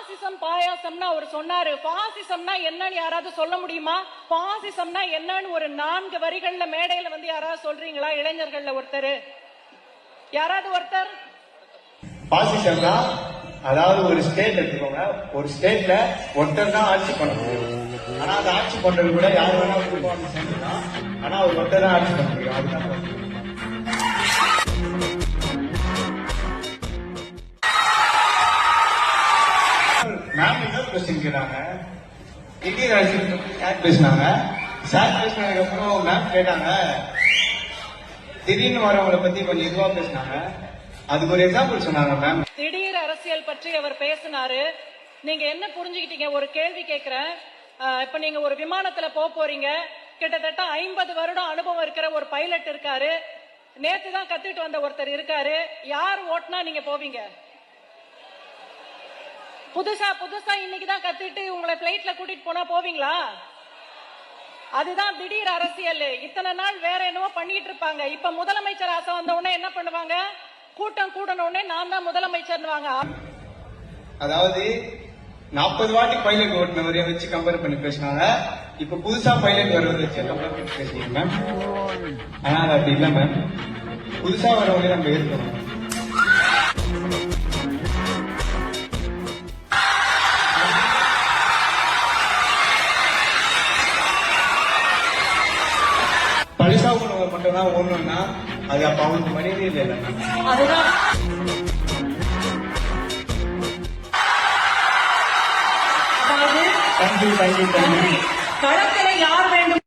பாசிசம் பாயாசம்னா அவர் சொன்னாரு. பாசிசம்னா என்னன்னு யாராவது சொல்ல முடியுமா? பாசிசம்னா என்னன்னு ஒரு 4 வரிகள்ல மேடையில வந்து யாராவது சொல்றீங்களா? இளைஞர்கள்ல ஒருத்தர், யாராவது ஒருத்தர். பாசிசம்னா அதாவது ஒரு ஸ்டேட் எடுத்துக்கோங்க, ஒரு ஸ்டேட்ல ஒருத்தர் தான் ஆட்சி பண்ண முடியும். ஆனா அந்த ஆட்சி பண்றது கூட யாரு வேணா குடும்பம் சேர்ந்துதான், ஆனா அவர் ஒருத்தர் தான் ஆட்சி பண்ண முடியும். அதுதான் மேம் இன்னொரு கொஸ்டின் கேட்டாங்க. இந்தியன் அரசியல் பத்தி சார் பேசினாங்க. சார் பேசினதுக்கு அப்புறம் மேம் கேட்டாங்க, திடீர்னு வரவங்களை பத்தி கொஞ்சம் இதுவா பேசினாங்க. அதுக்கு ஒரு எக்ஸாம்பிள் சொன்னாங்க மேம். திடீர் அரசியல் பற்றி அவர் பேசினாரு. நீங்க என்ன புரிஞ்சுக்கிட்டீங்க? ஒரு கேள்வி கேட்கிறேன். இப்ப நீங்க ஒரு விமானத்துல போறீங்க. கிட்டத்தட்ட 50 வருடம் அனுபவம் இருக்கிற ஒரு பைலட் இருக்காரு. நேத்து தான் கத்துட்டு வந்த ஒருத்தர் இருக்காரு. யார் ஓட்டுனா நீங்க போவீங்க? புதுசா இன்னைக்குதான் கத்துட்டு உங்களை பிளைட்ல கூட்டிட்டு போனா போவீங்களா? அதுதான் திடீர் அரசியல். இத்தனை நாள் வேற என்னவோ பண்ணிட்டு இருப்பாங்க. இப்ப முதலமைச்சர் ஆசை வந்த உடனே என்ன பண்ணுவாங்க? கூட்டம் கூடன உடனே நான் தான் முதலமைச்சர். அதாவது 40 வாட்டி பைலட் ஓட்டுனவரை வச்சு கம்பேர் பண்ணி பேசினாங்க. இப்ப புதுசா பைலட் வரவரை வச்சு கம்பேர் பண்ணி பேசுறீங்க மேம். ஆனா அது அப்படி இல்ல மேம். புதுசா வரவங்களே நம்ம ஏற்கணும். பரிசா உணவை மட்டும் தான் ஓடணும்னா அது அப்ப அவங்களுக்கு மரியாதை இல்லை. அதுதான் தேங்க்யூ. களத்துல யார் வேண்டும்